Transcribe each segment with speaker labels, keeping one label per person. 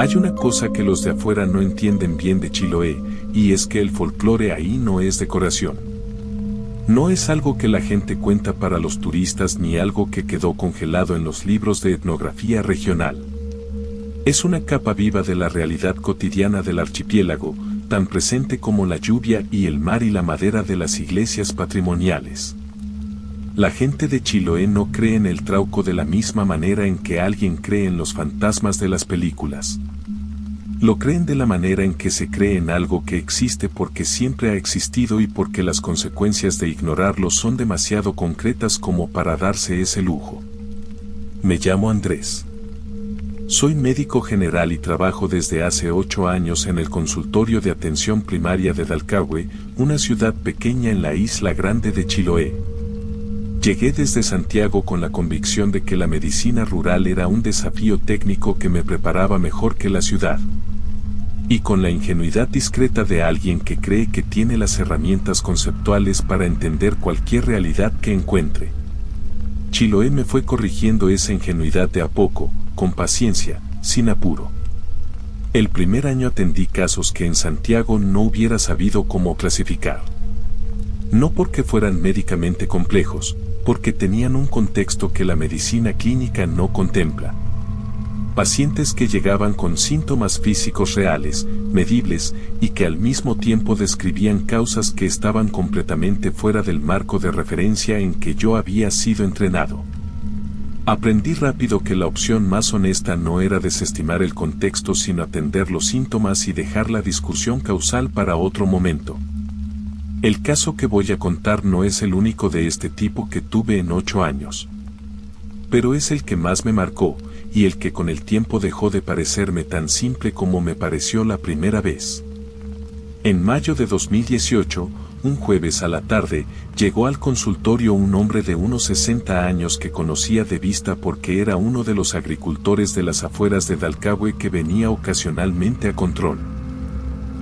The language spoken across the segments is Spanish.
Speaker 1: Hay una cosa que los de afuera no entienden bien de Chiloé, y es que el folclore ahí no es decoración. No es algo que la gente cuenta para los turistas ni algo que quedó congelado en los libros de etnografía regional. Es una capa viva de la realidad cotidiana del archipiélago, tan presente como la lluvia y el mar y la madera de las iglesias patrimoniales. La gente de Chiloé no cree en el trauco de la misma manera en que alguien cree en los fantasmas de las películas. Lo creen de la manera en que se cree en algo que existe porque siempre ha existido y porque las consecuencias de ignorarlo son demasiado concretas como para darse ese lujo. Me llamo Andrés. Soy médico general y trabajo desde hace 8 años en el consultorio de atención primaria de Dalcahue, una ciudad pequeña en la isla grande de Chiloé. Llegué desde Santiago con la convicción de que la medicina rural era un desafío técnico que me preparaba mejor que la ciudad. Y con la ingenuidad discreta de alguien que cree que tiene las herramientas conceptuales para entender cualquier realidad que encuentre. Chiloé me fue corrigiendo esa ingenuidad de a poco, con paciencia, sin apuro. El primer año atendí casos que en Santiago no hubiera sabido cómo clasificar. No porque fueran médicamente complejos, porque tenían un contexto que la medicina clínica no contempla. Pacientes que llegaban con síntomas físicos reales, medibles, y que al mismo tiempo describían causas que estaban completamente fuera del marco de referencia en que yo había sido entrenado. Aprendí rápido que la opción más honesta no era desestimar el contexto sino atender los síntomas y dejar la discusión causal para otro momento. El caso que voy a contar no es el único de este tipo que tuve en 8 años. Pero es el que más me marcó, y el que con el tiempo dejó de parecerme tan simple como me pareció la primera vez. En mayo de 2018, un jueves a la tarde, llegó al consultorio un hombre de unos 60 años que conocía de vista porque era uno de los agricultores de las afueras de Dalcahue que venía ocasionalmente a control.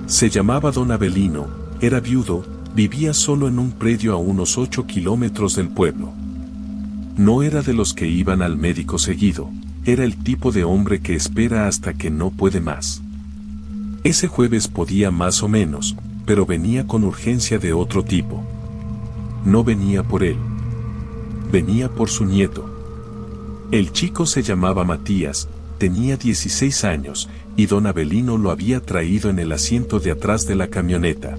Speaker 1: Se llamaba Don Avelino, era viudo, vivía solo en un predio a unos 8 kilómetros del pueblo. No era de los que iban al médico seguido, era el tipo de hombre que espera hasta que no puede más. Ese jueves podía más o menos, pero venía con urgencia de otro tipo. No venía por él. Venía por su nieto. El chico se llamaba Matías, tenía 16 años, y don Avelino lo había traído en el asiento de atrás de la camioneta.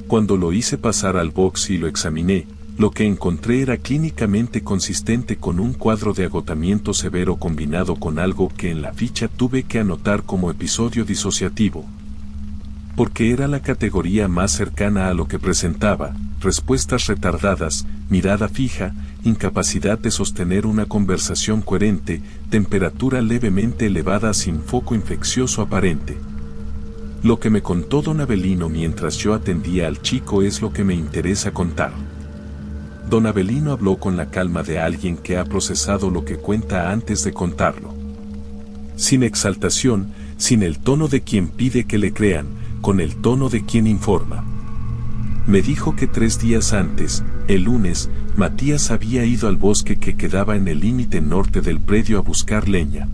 Speaker 1: Cuando lo hice pasar al box y lo examiné, lo que encontré era clínicamente consistente con un cuadro de agotamiento severo combinado con algo que en la ficha tuve que anotar como episodio disociativo. Porque era la categoría más cercana a lo que presentaba: respuestas retardadas, mirada fija, incapacidad de sostener una conversación coherente, temperatura levemente elevada sin foco infeccioso aparente. Lo que me contó don Avelino mientras yo atendía al chico es lo que me interesa contar. Don Avelino habló con la calma de alguien que ha procesado lo que cuenta antes de contarlo. Sin exaltación, sin el tono de quien pide que le crean, con el tono de quien informa. Me dijo que 3 días antes, el lunes, Matías había ido al bosque que quedaba en el límite norte del predio a buscar leña.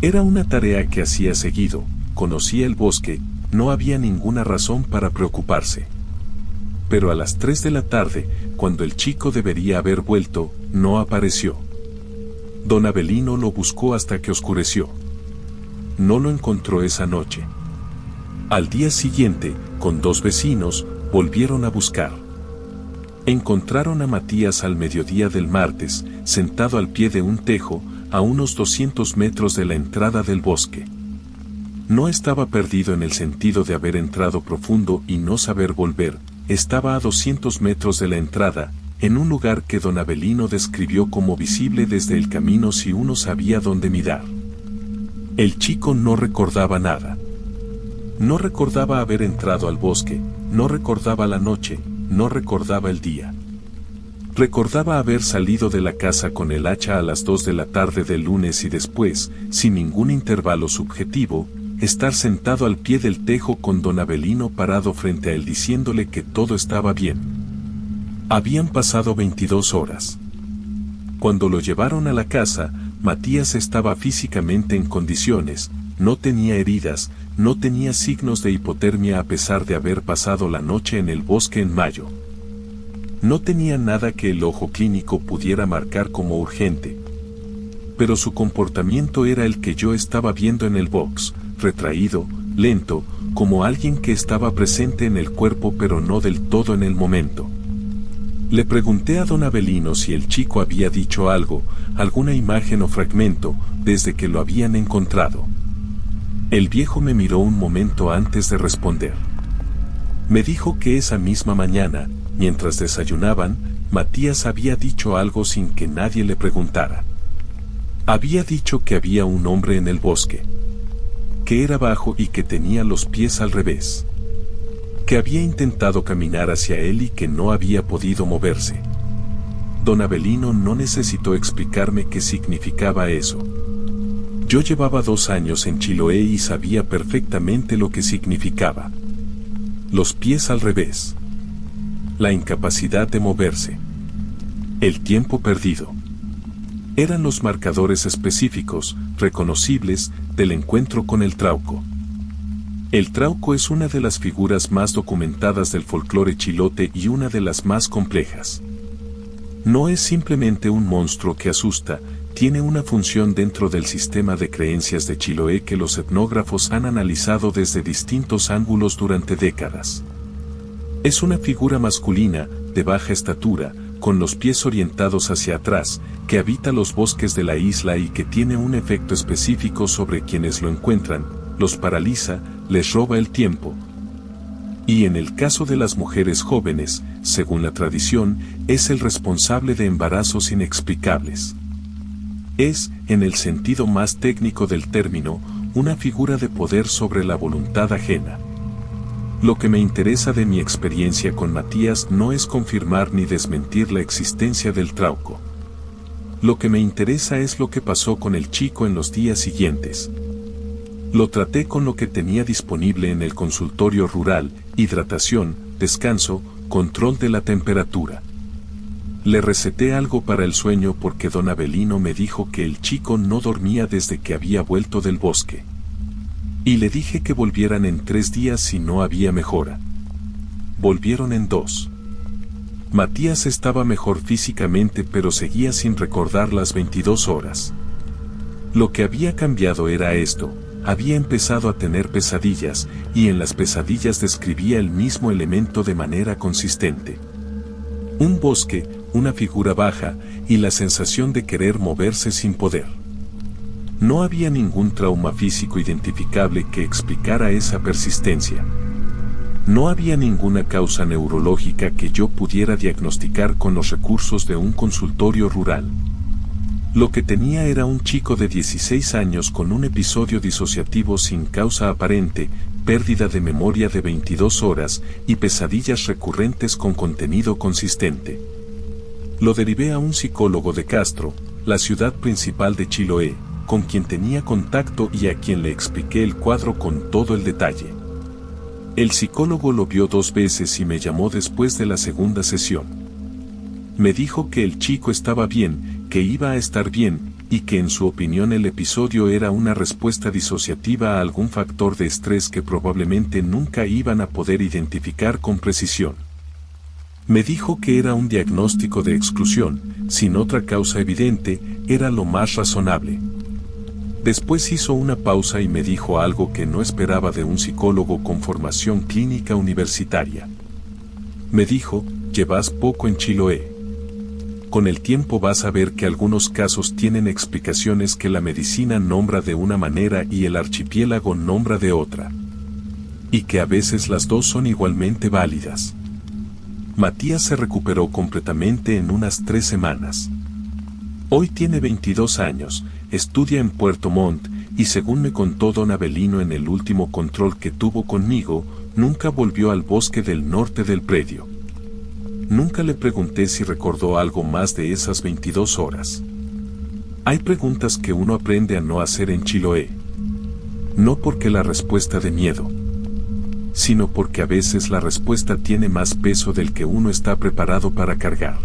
Speaker 1: Era una tarea que hacía seguido, conocía el bosque, no había ninguna razón para preocuparse. Pero a las 3 de la tarde, cuando el chico debería haber vuelto, no apareció. Don Avelino lo buscó hasta que oscureció. No lo encontró esa noche. Al día siguiente, con 2 vecinos, volvieron a buscar. Encontraron a Matías al mediodía del martes, sentado al pie de un tejo, a unos 200 metros de la entrada del bosque. No estaba perdido en el sentido de haber entrado profundo y no saber volver, estaba a 200 metros de la entrada, en un lugar que don Avelino describió como visible desde el camino si uno sabía dónde mirar. El chico no recordaba nada. No recordaba haber entrado al bosque, no recordaba la noche, no recordaba el día. Recordaba haber salido de la casa con el hacha a las 2 de la tarde del lunes y después, sin ningún intervalo subjetivo, estar sentado al pie del tejo con don Avelino parado frente a él diciéndole que todo estaba bien. Habían pasado 22 horas. Cuando lo llevaron a la casa, Matías estaba físicamente en condiciones, no tenía heridas, no tenía signos de hipotermia a pesar de haber pasado la noche en el bosque en mayo. No tenía nada que el ojo clínico pudiera marcar como urgente. Pero su comportamiento era el que yo estaba viendo en el box, retraído, lento, como alguien que estaba presente en el cuerpo pero no del todo en el momento. Le pregunté a don Avelino si el chico había dicho algo, alguna imagen o fragmento, desde que lo habían encontrado. El viejo me miró un momento antes de responder. Me dijo que esa misma mañana, mientras desayunaban, Matías había dicho algo sin que nadie le preguntara. Había dicho que había un hombre en el bosque, que era bajo y que tenía los pies al revés, que había intentado caminar hacia él y que no había podido moverse. Don Avelino no necesitó explicarme qué significaba eso. Yo llevaba 2 años en Chiloé y sabía perfectamente lo que significaba. Los pies al revés. La incapacidad de moverse. El tiempo perdido. Eran los marcadores específicos, reconocibles, del encuentro con el Trauco. El Trauco es una de las figuras más documentadas del folclore chilote y una de las más complejas. No es simplemente un monstruo que asusta, tiene una función dentro del sistema de creencias de Chiloé que los etnógrafos han analizado desde distintos ángulos durante décadas. Es una figura masculina, de baja estatura, con los pies orientados hacia atrás, que habita los bosques de la isla y que tiene un efecto específico sobre quienes lo encuentran, los paraliza, les roba el tiempo. Y en el caso de las mujeres jóvenes, según la tradición, es el responsable de embarazos inexplicables. Es, en el sentido más técnico del término, una figura de poder sobre la voluntad ajena. Lo que me interesa de mi experiencia con Matías no es confirmar ni desmentir la existencia del Trauco. Lo que me interesa es lo que pasó con el chico en los días siguientes. Lo traté con lo que tenía disponible en el consultorio rural: hidratación, descanso, control de la temperatura. Le receté algo para el sueño porque don Avelino me dijo que el chico no dormía desde que había vuelto del bosque. Y le dije que volvieran en 3 días si no había mejora. Volvieron en 2. Matías estaba mejor físicamente pero seguía sin recordar las 22 horas. Lo que había cambiado era esto: había empezado a tener pesadillas, y en las pesadillas describía el mismo elemento de manera consistente. Un bosque, una figura baja, y la sensación de querer moverse sin poder. No había ningún trauma físico identificable que explicara esa persistencia. No había ninguna causa neurológica que yo pudiera diagnosticar con los recursos de un consultorio rural. Lo que tenía era un chico de 16 años con un episodio disociativo sin causa aparente, pérdida de memoria de 22 horas y pesadillas recurrentes con contenido consistente. Lo derivé a un psicólogo de Castro, la ciudad principal de Chiloé, con quien tenía contacto y a quien le expliqué el cuadro con todo el detalle. El psicólogo lo vio 2 veces y me llamó después de la segunda sesión. Me dijo que el chico estaba bien, que iba a estar bien, y que en su opinión el episodio era una respuesta disociativa a algún factor de estrés que probablemente nunca iban a poder identificar con precisión. Me dijo que era un diagnóstico de exclusión, sin otra causa evidente, era lo más razonable. Después hizo una pausa y me dijo algo que no esperaba de un psicólogo con formación clínica universitaria. Me dijo: llevas poco en Chiloé. Con el tiempo vas a ver que algunos casos tienen explicaciones que la medicina nombra de una manera y el archipiélago nombra de otra. Y que a veces las dos son igualmente válidas. Matías se recuperó completamente en unas 3 semanas. Hoy tiene 22 años, estudia en Puerto Montt, y según me contó don Avelino en el último control que tuvo conmigo, nunca volvió al bosque del norte del predio. Nunca le pregunté si recordó algo más de esas 22 horas. Hay preguntas que uno aprende a no hacer en Chiloé. No porque la respuesta dé miedo, sino porque a veces la respuesta tiene más peso del que uno está preparado para cargar.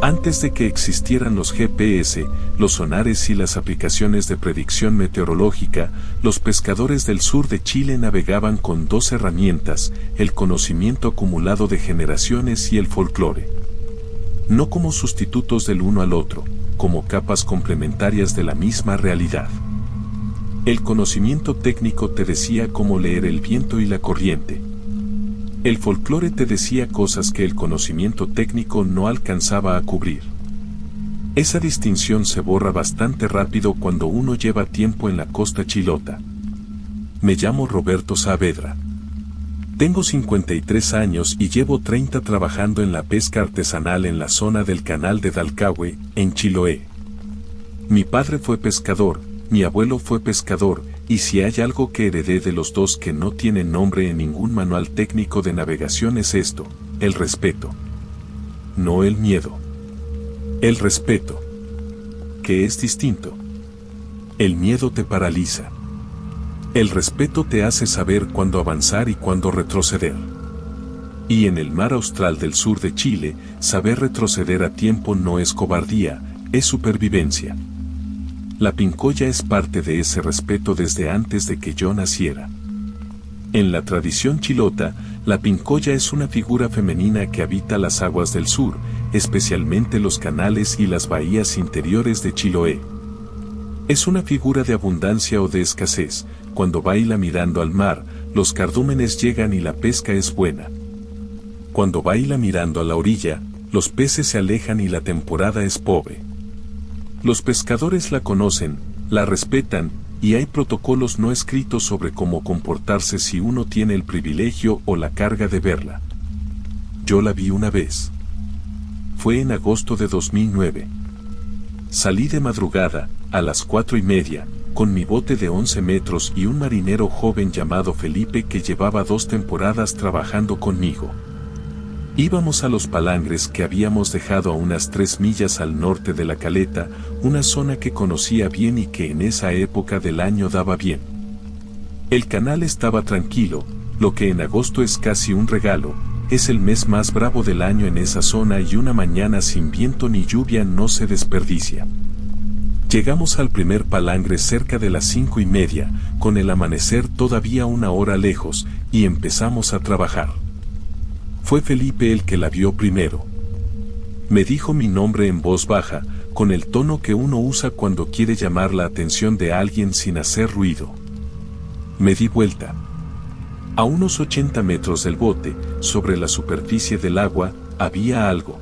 Speaker 1: Antes de que existieran los GPS, los sonares y las aplicaciones de predicción meteorológica, los pescadores del sur de Chile navegaban con dos herramientas, el conocimiento acumulado de generaciones y el folclore. No como sustitutos del uno al otro, como capas complementarias de la misma realidad. El conocimiento técnico te decía cómo leer el viento y la corriente. El folclore te decía cosas que el conocimiento técnico no alcanzaba a cubrir. Esa distinción se borra bastante rápido cuando uno lleva tiempo en la costa chilota. Me llamo Roberto Saavedra. Tengo 53 años y llevo 30 trabajando en la pesca artesanal en la zona del canal de Dalcahue, en Chiloé. Mi padre fue pescador, mi abuelo fue pescador, y si hay algo que heredé de los dos que no tiene nombre en ningún manual técnico de navegación es esto, el respeto. No el miedo. El respeto. Que es distinto. El miedo te paraliza. El respeto te hace saber cuándo avanzar y cuándo retroceder. Y en el mar austral del sur de Chile, saber retroceder a tiempo no es cobardía, es supervivencia. La pincoya es parte de ese respeto desde antes de que yo naciera. En la tradición chilota, la pincoya es una figura femenina que habita las aguas del sur, especialmente los canales y las bahías interiores de Chiloé. Es una figura de abundancia o de escasez. Cuando baila mirando al mar, los cardúmenes llegan y la pesca es buena. Cuando baila mirando a la orilla, los peces se alejan y la temporada es pobre. Los pescadores la conocen, la respetan, y hay protocolos no escritos sobre cómo comportarse si uno tiene el privilegio o la carga de verla. Yo la vi una vez. Fue en agosto de 2009. Salí de madrugada, a las 4:30, con mi bote de 11 metros y un marinero joven llamado Felipe que llevaba 2 temporadas trabajando conmigo. Íbamos a los palangres que habíamos dejado a unas 3 millas al norte de la caleta, una zona que conocía bien y que en esa época del año daba bien. El canal estaba tranquilo, lo que en agosto es casi un regalo, es el mes más bravo del año en esa zona y una mañana sin viento ni lluvia no se desperdicia. Llegamos al primer palangre cerca de las 5:30, con el amanecer todavía una hora lejos, y empezamos a trabajar. Fue Felipe el que la vio primero. Me dijo mi nombre en voz baja, con el tono que uno usa cuando quiere llamar la atención de alguien sin hacer ruido. Me di vuelta. A unos 80 metros del bote, sobre la superficie del agua, había algo.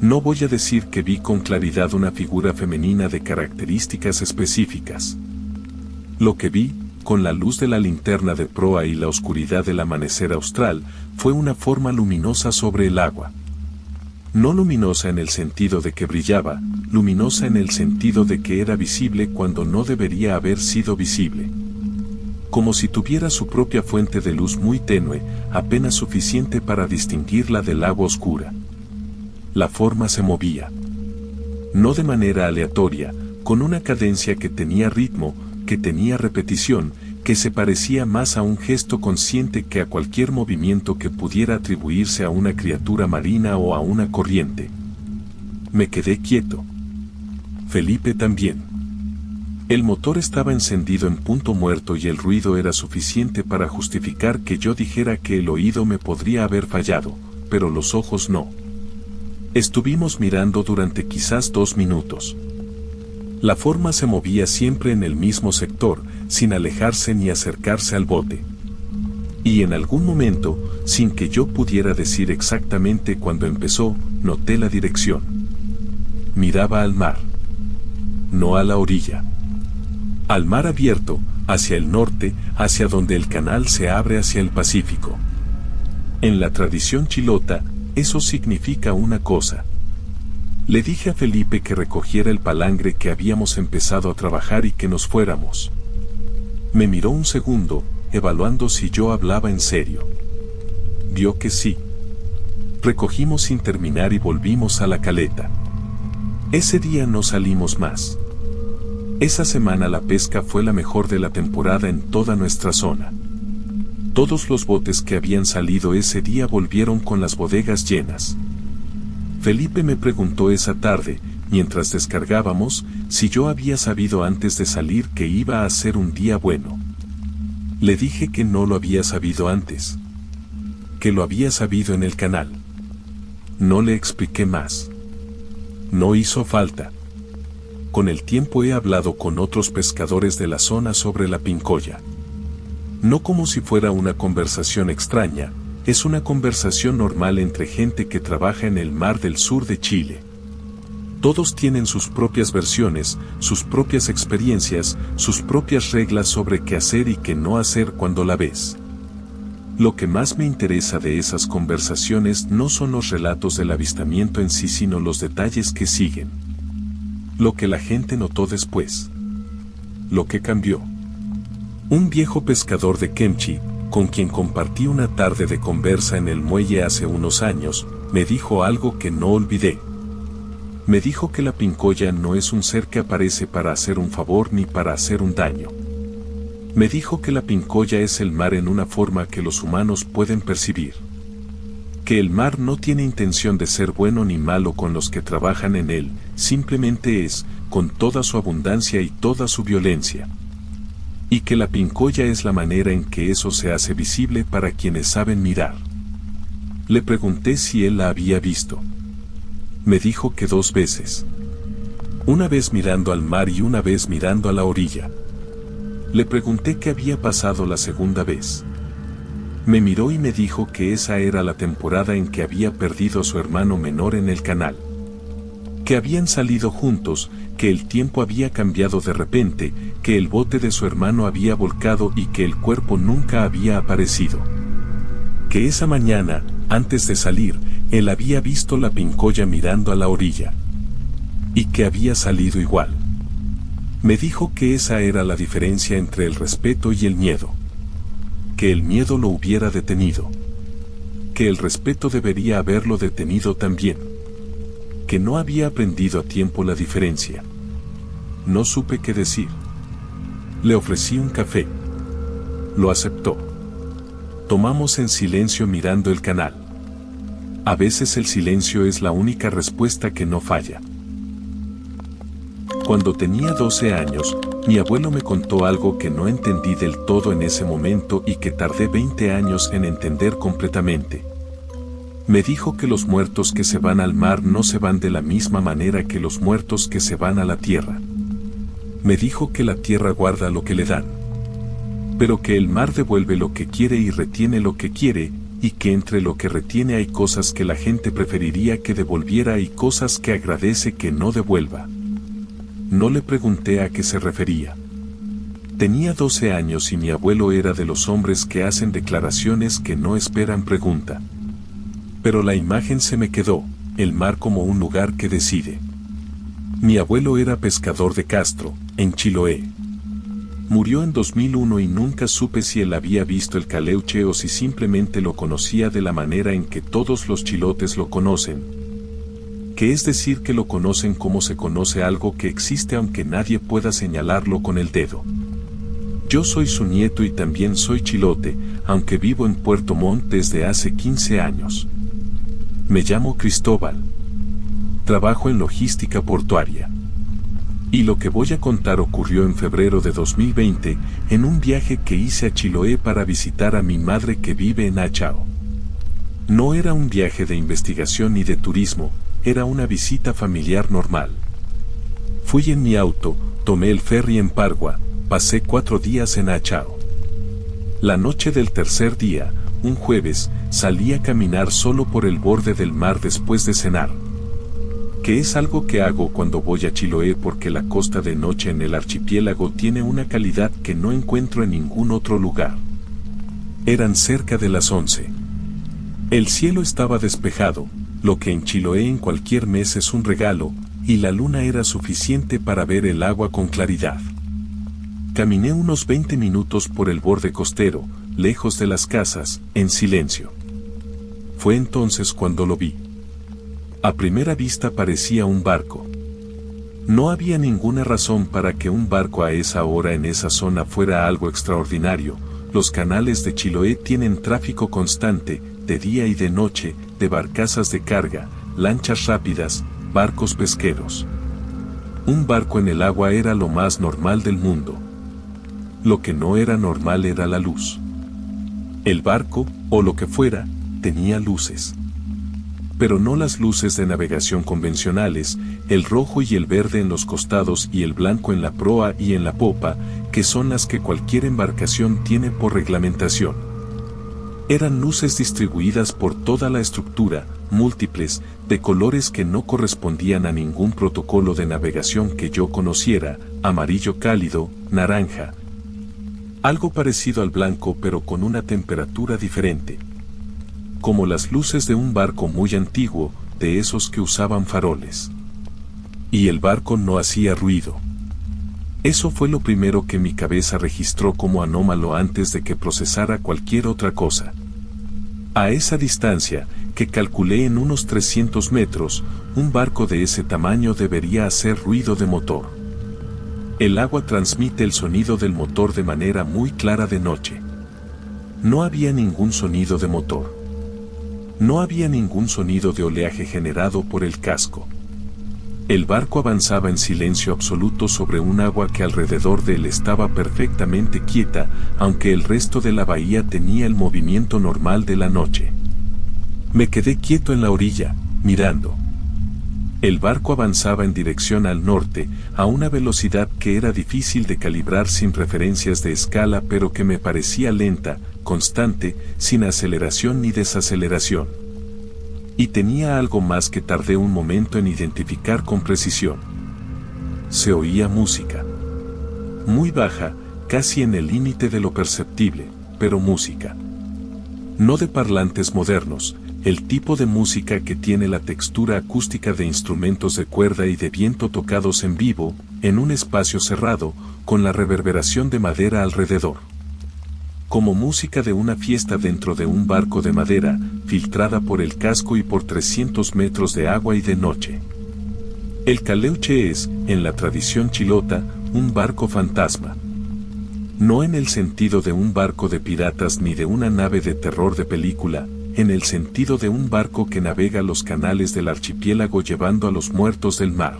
Speaker 1: No voy a decir que vi con claridad una figura femenina de características específicas. Lo que vi, con la luz de la linterna de proa y la oscuridad del amanecer austral, fue una forma luminosa sobre el agua. No luminosa en el sentido de que brillaba, luminosa en el sentido de que era visible cuando no debería haber sido visible. Como si tuviera su propia fuente de luz muy tenue, apenas suficiente para distinguirla del agua oscura. La forma se movía. No de manera aleatoria, con una cadencia que tenía ritmo, que tenía repetición, que se parecía más a un gesto consciente que a cualquier movimiento que pudiera atribuirse a una criatura marina o a una corriente. Me quedé quieto. Felipe también. El motor estaba encendido en punto muerto y el ruido era suficiente para justificar que yo dijera que el oído me podría haber fallado, pero los ojos no. Estuvimos mirando durante quizás 2 minutos. La forma se movía siempre en el mismo sector, sin alejarse ni acercarse al bote. Y en algún momento, sin que yo pudiera decir exactamente cuándo empezó, noté la dirección. Miraba al mar. No a la orilla. Al mar abierto, hacia el norte, hacia donde el canal se abre hacia el Pacífico. En la tradición chilota, eso significa una cosa. Le dije a Felipe que recogiera el palangre que habíamos empezado a trabajar y que nos fuéramos. Me miró un segundo, evaluando si yo hablaba en serio. Vio que sí. Recogimos sin terminar y volvimos a la caleta. Ese día no salimos más. Esa semana la pesca fue la mejor de la temporada en toda nuestra zona. Todos los botes que habían salido ese día volvieron con las bodegas llenas. Felipe me preguntó esa tarde, mientras descargábamos, si yo había sabido antes de salir que iba a ser un día bueno. Le dije que no lo había sabido antes. Que lo había sabido en el canal. No le expliqué más. No hizo falta. Con el tiempo he hablado con otros pescadores de la zona sobre la pincoya. No como si fuera una conversación extraña, es una conversación normal entre gente que trabaja en el mar del sur de Chile. Todos tienen sus propias versiones, sus propias experiencias, sus propias reglas sobre qué hacer y qué no hacer cuando la ves. Lo que más me interesa de esas conversaciones no son los relatos del avistamiento en sí, sino los detalles que siguen. Lo que la gente notó después. Lo que cambió. Un viejo pescador de Kemchi, con quien compartí una tarde de conversa en el muelle hace unos años, me dijo algo que no olvidé. Me dijo que la pincoya no es un ser que aparece para hacer un favor ni para hacer un daño. Me dijo que la pincoya es el mar en una forma que los humanos pueden percibir. Que el mar no tiene intención de ser bueno ni malo con los que trabajan en él, simplemente es, con toda su abundancia y toda su violencia. Y que la pincoya es la manera en que eso se hace visible para quienes saben mirar. Le pregunté si él la había visto. Me dijo que 2 veces. Una vez mirando al mar y una vez mirando a la orilla. Le pregunté qué había pasado la segunda vez. Me miró y me dijo que esa era la temporada en que había perdido a su hermano menor en el canal. Que habían salido juntos, que el tiempo había cambiado de repente, que el bote de su hermano había volcado y que el cuerpo nunca había aparecido. Que esa mañana, antes de salir, él había visto la pincoya mirando a la orilla. Y que había salido igual. Me dijo que esa era la diferencia entre el respeto y el miedo. Que el miedo lo hubiera detenido. Que el respeto debería haberlo detenido también. Que no había aprendido a tiempo la diferencia. No supe qué decir. Le ofrecí un café. Lo aceptó. Tomamos en silencio mirando el canal. A veces el silencio es la única respuesta que no falla. Cuando tenía 12 años, mi abuelo me contó algo que no entendí del todo en ese momento y que tardé 20 años en entender completamente. Me dijo que los muertos que se van al mar no se van de la misma manera que los muertos que se van a la tierra. Me dijo que la tierra guarda lo que le dan. Pero que el mar devuelve lo que quiere y retiene lo que quiere, y que entre lo que retiene hay cosas que la gente preferiría que devolviera y cosas que agradece que no devuelva. No le pregunté a qué se refería. Tenía 12 años y mi abuelo era de los hombres que hacen declaraciones que no esperan pregunta. Pero la imagen se me quedó, el mar como un lugar que decide. Mi abuelo era pescador de Castro, en Chiloé. Murió en 2001 y nunca supe si él había visto el Caleuche o si simplemente lo conocía de la manera en que todos los chilotes lo conocen. Que es decir que lo conocen como se conoce algo que existe aunque nadie pueda señalarlo con el dedo. Yo soy su nieto y también soy chilote, aunque vivo en Puerto Montt desde hace 15 años. Me llamo Cristóbal. Trabajo en logística portuaria. Y lo que voy a contar ocurrió en febrero de 2020, en un viaje que hice a Chiloé para visitar a mi madre que vive en Achao. No era un viaje de investigación ni de turismo, era una visita familiar normal. Fui en mi auto, tomé el ferry en Pargua, pasé 4 días en Achao. La noche del tercer día, un jueves, salí a caminar solo por el borde del mar después de cenar. Que es algo que hago cuando voy a Chiloé porque la costa de noche en el archipiélago tiene una calidad que no encuentro en ningún otro lugar. Eran cerca de las 11. El cielo estaba despejado, lo que en Chiloé en cualquier mes es un regalo, y la luna era suficiente para ver el agua con claridad. Caminé unos 20 minutos por el borde costero, lejos de las casas, en silencio. Fue entonces cuando lo vi. A primera vista parecía un barco. No había ninguna razón para que un barco a esa hora en esa zona fuera algo extraordinario. Los canales de Chiloé tienen tráfico constante, de día y de noche, de barcazas de carga, lanchas rápidas, barcos pesqueros. Un barco en el agua era lo más normal del mundo. Lo que no era normal era la luz. El barco, o lo que fuera, tenía luces. Pero no las luces de navegación convencionales, el rojo y el verde en los costados y el blanco en la proa y en la popa, que son las que cualquier embarcación tiene por reglamentación. Eran luces distribuidas por toda la estructura, múltiples, de colores que no correspondían a ningún protocolo de navegación que yo conociera, amarillo cálido, naranja. Algo parecido al blanco pero con una temperatura diferente. Como las luces de un barco muy antiguo, de esos que usaban faroles. Y el barco no hacía ruido. Eso fue lo primero que mi cabeza registró como anómalo antes de que procesara cualquier otra cosa. A esa distancia, que calculé en unos 300 metros, un barco de ese tamaño debería hacer ruido de motor. El agua transmite el sonido del motor de manera muy clara de noche. No había ningún sonido de motor. No había ningún sonido de oleaje generado por el casco. El barco avanzaba en silencio absoluto sobre un agua que alrededor de él estaba perfectamente quieta, aunque el resto de la bahía tenía el movimiento normal de la noche. Me quedé quieto en la orilla, mirando. El barco avanzaba en dirección al norte, a una velocidad que era difícil de calibrar sin referencias de escala, pero que me parecía lenta, constante, sin aceleración ni desaceleración. Y tenía algo más que tardé un momento en identificar con precisión. Se oía música. Muy baja, casi en el límite de lo perceptible, pero música. No de parlantes modernos, el tipo de música que tiene la textura acústica de instrumentos de cuerda y de viento tocados en vivo, en un espacio cerrado, con la reverberación de madera alrededor. Como música de una fiesta dentro de un barco de madera, filtrada por el casco y por 300 metros de agua y de noche. El caleuche es, en la tradición chilota, un barco fantasma. No en el sentido de un barco de piratas ni de una nave de terror de película, en el sentido de un barco que navega los canales del archipiélago llevando a los muertos del mar.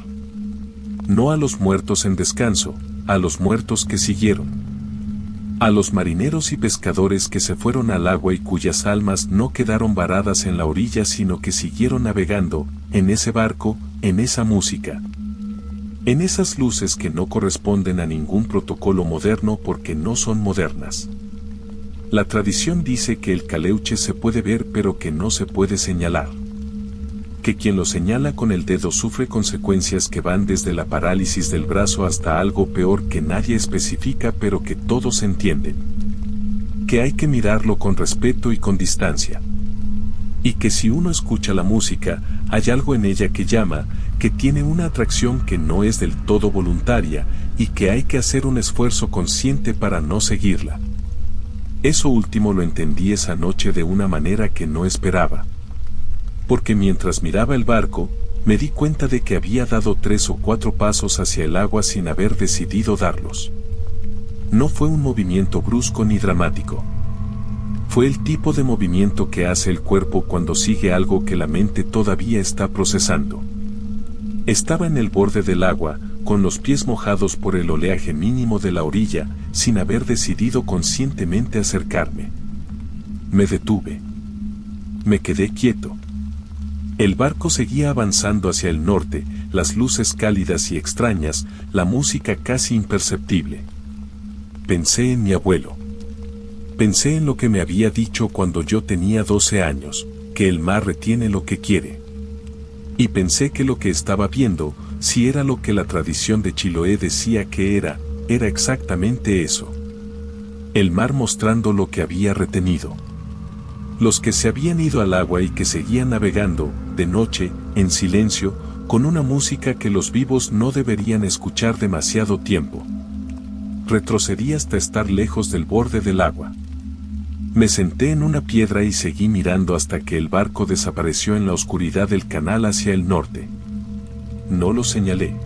Speaker 1: No a los muertos en descanso, a los muertos que siguieron. A los marineros y pescadores que se fueron al agua y cuyas almas no quedaron varadas en la orilla sino que siguieron navegando, en ese barco, en esa música. En esas luces que no corresponden a ningún protocolo moderno porque no son modernas. La tradición dice que el caleuche se puede ver pero que no se puede señalar. Que quien lo señala con el dedo sufre consecuencias que van desde la parálisis del brazo hasta algo peor que nadie especifica pero que todos entienden. Que hay que mirarlo con respeto y con distancia. Y que si uno escucha la música, hay algo en ella que llama, que tiene una atracción que no es del todo voluntaria, y que hay que hacer un esfuerzo consciente para no seguirla. Eso último lo entendí esa noche de una manera que no esperaba. Porque mientras miraba el barco, me di cuenta de que había dado 3 o 4 pasos hacia el agua sin haber decidido darlos. No fue un movimiento brusco ni dramático. Fue el tipo de movimiento que hace el cuerpo cuando sigue algo que la mente todavía está procesando. Estaba en el borde del agua, con los pies mojados por el oleaje mínimo de la orilla, sin haber decidido conscientemente acercarme. Me detuve. Me quedé quieto. El barco seguía avanzando hacia el norte, las luces cálidas y extrañas, la música casi imperceptible. Pensé en mi abuelo. Pensé en lo que me había dicho cuando yo tenía 12 años, que el mar retiene lo que quiere. Y pensé que lo que estaba viendo, si era lo que la tradición de Chiloé decía que era exactamente eso. El mar mostrando lo que había retenido. Los que se habían ido al agua y que seguían navegando, de noche, en silencio, con una música que los vivos no deberían escuchar demasiado tiempo. Retrocedí hasta estar lejos del borde del agua. Me senté en una piedra y seguí mirando hasta que el barco desapareció en la oscuridad del canal hacia el norte. No lo señalé.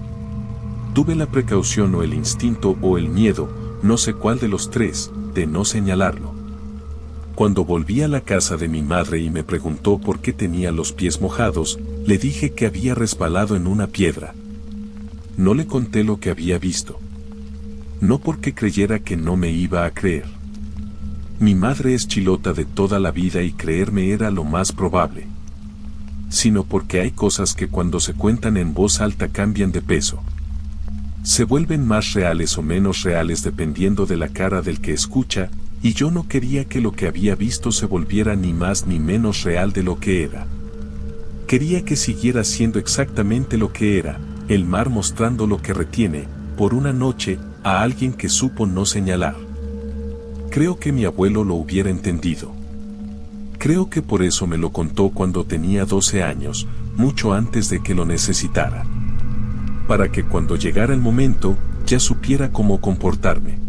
Speaker 1: Tuve la precaución o el instinto o el miedo, no sé cuál de los tres, de no señalarlo. Cuando volví a la casa de mi madre y me preguntó por qué tenía los pies mojados, le dije que había resbalado en una piedra. No le conté lo que había visto. No porque creyera que no me iba a creer. Mi madre es chilota de toda la vida y creerme era lo más probable. Sino porque hay cosas que cuando se cuentan en voz alta cambian de peso. Se vuelven más reales o menos reales dependiendo de la cara del que escucha, y yo no quería que lo que había visto se volviera ni más ni menos real de lo que era. Quería que siguiera siendo exactamente lo que era, el mar mostrando lo que retiene, por una noche, a alguien que supo no señalar. Creo que mi abuelo lo hubiera entendido. Creo que por eso me lo contó cuando tenía 12 años, mucho antes de que lo necesitara. Para que cuando llegara el momento, ya supiera cómo comportarme.